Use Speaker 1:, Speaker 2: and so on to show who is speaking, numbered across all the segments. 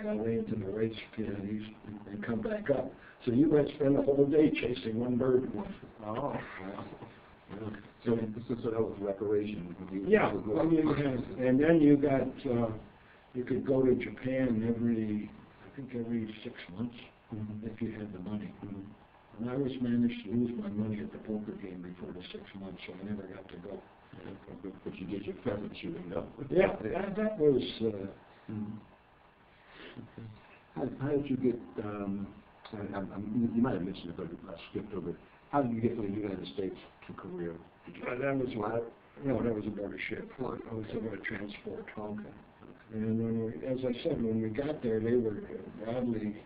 Speaker 1: way into the race field and come back up. So you might spend the whole day chasing one bird.
Speaker 2: Oh, yeah. So that was recreation.
Speaker 1: Yeah, well, and then you got, you could go to Japan I think every 6 months, if you had the money. And I always managed to lose my money at the poker game before the 6 months, so I never got to go.
Speaker 2: Yeah, but you get your pheasant shooting, though.
Speaker 1: Yeah, that was...
Speaker 2: How did you get, you might have mentioned it, but I skipped over it. How did you get from the United States to Korea?
Speaker 1: That was aboard a ship. I was aboard a transport.
Speaker 2: Okay.
Speaker 1: And as I said, when we got there, they were broadly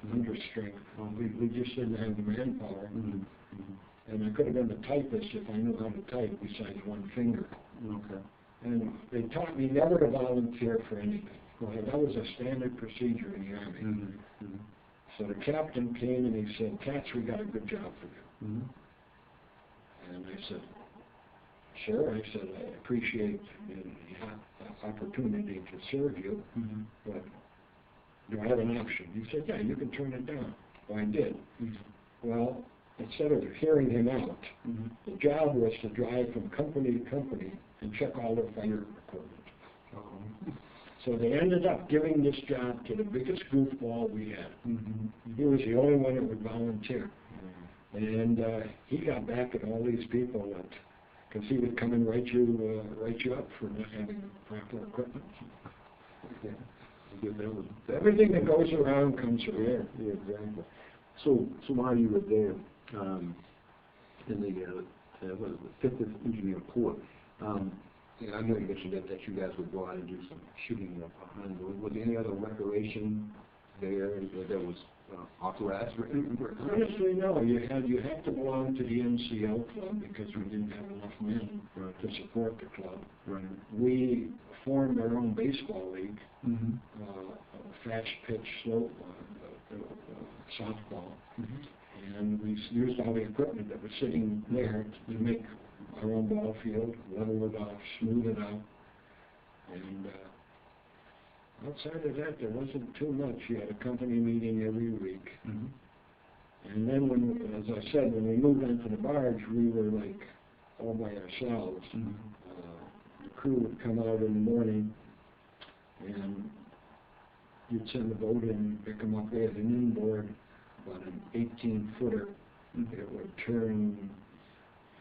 Speaker 1: understrength. We just didn't have the manpower. And I could have been a typist if I knew how to type besides one finger.
Speaker 2: Okay.
Speaker 1: And they taught me never to volunteer for anything. That was a standard procedure in the Army. So the captain came and he said, "Katz, we got a good job for you." And I said, "Sure." I said, "I appreciate the opportunity to serve you, but do I have an option?" He said, "Yeah, you can turn it down." Well, I did. Well, instead of hearing him out, the job was to drive from company to company and check all their fire equipment. So they ended up giving this job to the biggest goofball we had. He was the only one that would volunteer. And he got back at all these people that, because he would come and write you up for not having proper equipment. Everything that goes around comes around.
Speaker 2: Yeah, exactly. So while you were there, in the 50th Engineer Corps, I know you mentioned that you guys would go out and do some shooting behind. Was there any other recreation there that was authorized?
Speaker 1: Honestly, no. You had to belong to the NCO club because we didn't have enough men to support the club.
Speaker 2: Right.
Speaker 1: We formed our own baseball league, fast pitch, slope, softball, and we used all the equipment that was sitting there to make our own ball field, level it off, smooth it out, and outside of that, there wasn't too much. You had a company meeting every week, and then as I said, when we moved onto the barge, we were like all by ourselves. The crew would come out in the morning, and you'd send the boat in and pick them up. We had an inboard, about an 18-footer. It would turn.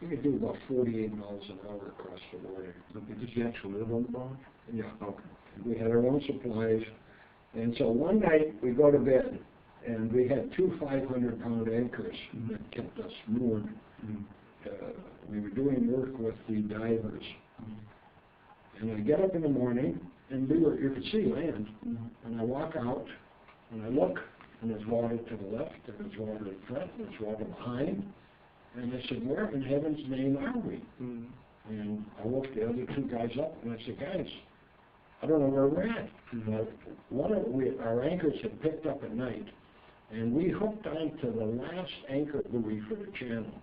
Speaker 1: We could do about 48 miles an hour across the water.
Speaker 2: Did you actually live on the barge?
Speaker 1: Yeah. Okay. We had our own supplies, and so one night we go to bed, and we had two 500-pound anchors that kept us moored. We were doing work with the divers, and I get up in the morning, and you could see land, and I walk out, and I look, and there's water to the left, and there's water in front, and there's water behind. And I said, "Where in heaven's name are we?" And I woke the other two guys up, and I said, "Guys, I don't know where we're at." Our anchors had picked up at night, and we hooked onto the last anchor buoy for the channel.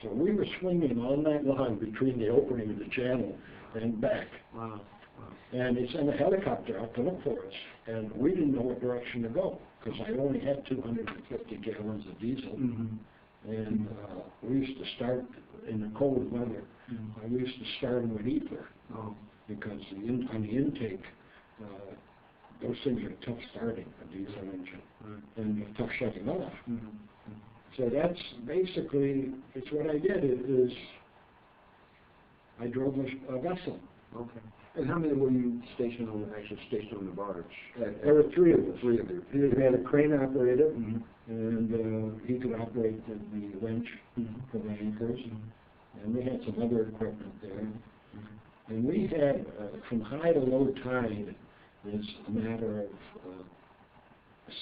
Speaker 1: So we were swinging all night long between the opening of the channel and back.
Speaker 2: Wow.
Speaker 1: And they sent a helicopter out to look for us, and we didn't know what direction to go because I only had 250 gallons of diesel. And we used to start in the cold weather. We used to start them with ether because on the intake, those things are tough starting, a diesel engine, and tough shutting off. So that's basically, it's what I did. Is I drove a vessel.
Speaker 2: Okay. And how many were you stationed on the barge?
Speaker 1: There were three of us. We had a crane operator, and he could operate the winch for the anchors, and we had some other equipment there. And we had, from high to low tide, is a matter of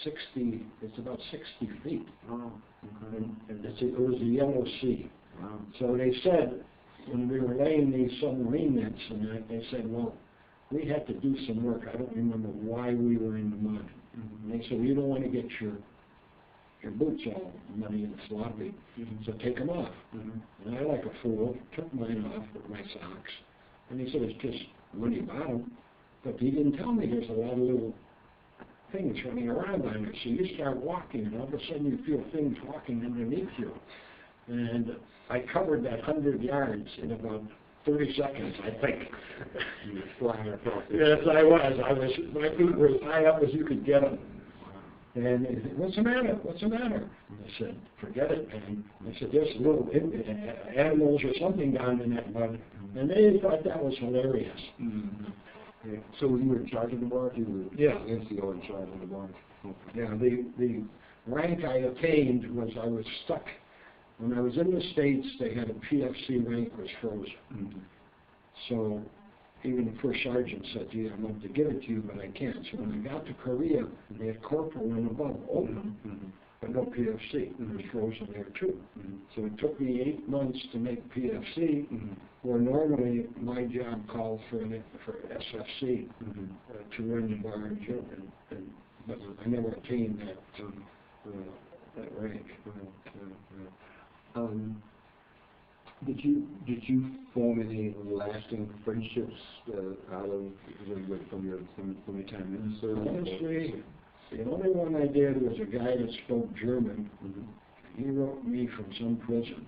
Speaker 1: 60, it's about 60 feet.
Speaker 2: Oh, okay.
Speaker 1: And it was a yellow sea.
Speaker 2: Wow.
Speaker 1: So they said, when we were laying these submarine nets, and they said, well, we had to do some work. I don't remember why we were in the mud. And they said, well, you don't want to get your boots all muddy and sloppy, so take them off. And I, like a fool, took mine off with my socks. And he said, it's just muddy bottom. But he didn't tell me there's a lot of little things running around on you. So you start walking, and all of a sudden you feel things walking underneath you. And I covered that 100 yards in about 30 seconds, I think.
Speaker 2: You were flying across the
Speaker 1: Yes, I was. My feet were as high up as you could get them. And he said, "What's the matter? What's the matter?" I said, "Forget it." And I said, "There's little animals or something down in that mud." And they thought that was hilarious.
Speaker 2: Mm-hmm. Yeah. So you were in charge of the barge? You were
Speaker 1: Yeah.
Speaker 2: NCO in charge of the barge? Okay.
Speaker 1: Yeah, the rank I attained was I was stuck. When I was in the States, they had a PFC rank was frozen.
Speaker 2: Mm-hmm. So
Speaker 1: even the first sergeant said, "Gee, I'd love to give it to you, but I can't." So when I got to Korea, they had corporal and above open, but no PFC. It was frozen there too.
Speaker 2: Mm-hmm.
Speaker 1: So it took me 8 months to make PFC, where normally my job called for SFC to run the barge, but I never attained that rank.
Speaker 2: Did you form any lasting friendships out of from your time in the service?
Speaker 1: Honestly, the only one I did was a guy that spoke German. He wrote me from some prison.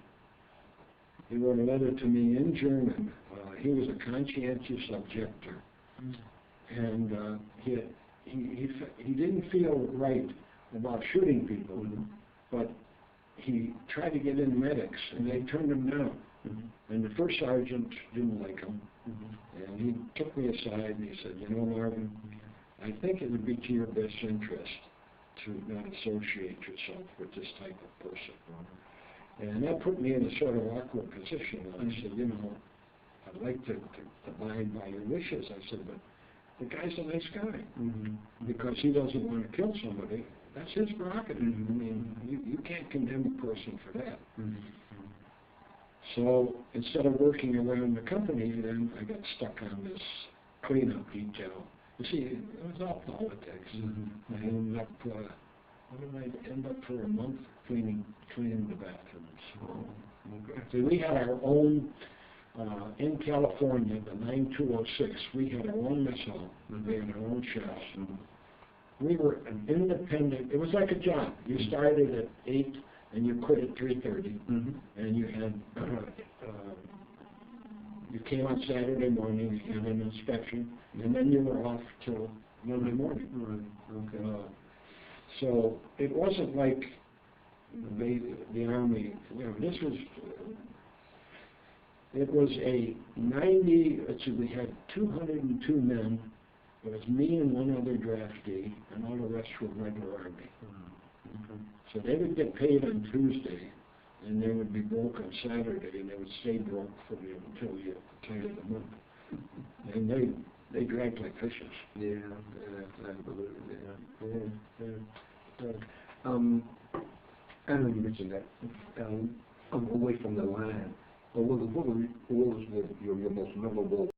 Speaker 1: He wrote a letter to me in German. He was a conscientious objector, and he didn't feel right about shooting people, but he tried to get in medics, and they turned him down. And the first sergeant didn't like him, and he took me aside and he said, "You know, Marvin, I think it would be to your best interest to not associate yourself with this type of person." And that put me in a sort of awkward position. And I said, "You know, I'd like to abide by your wishes." I said, "But the guy's a nice guy, because he doesn't want to kill somebody. That's his prerogative. I mean, you can't condemn a person for that." So instead of working around the company, then I got stuck on this cleanup detail. You see, it was all politics. I ended up, what did I end up for a month cleaning the bathrooms? So we had our own, in California, the 9206, we had our own mess hall. We had our own chefs. We were an independent, it was like a job. You started at 8 and you quit at 3:30, and you had, you came on Saturday morning, you had an inspection, and then you were off till Monday morning. So it wasn't like the Army, you know, this was, it was a 90, let's see, we had 202 men. It was me and one other draftee, and all the rest were regular Army. So they would get paid on Tuesday, and they would be broke on Saturday, and they would stay broke until the end of the month. And they drank like fishes.
Speaker 2: Yeah, I believe it. Yeah. I know you mentioned that. Away from the line, what was your most memorable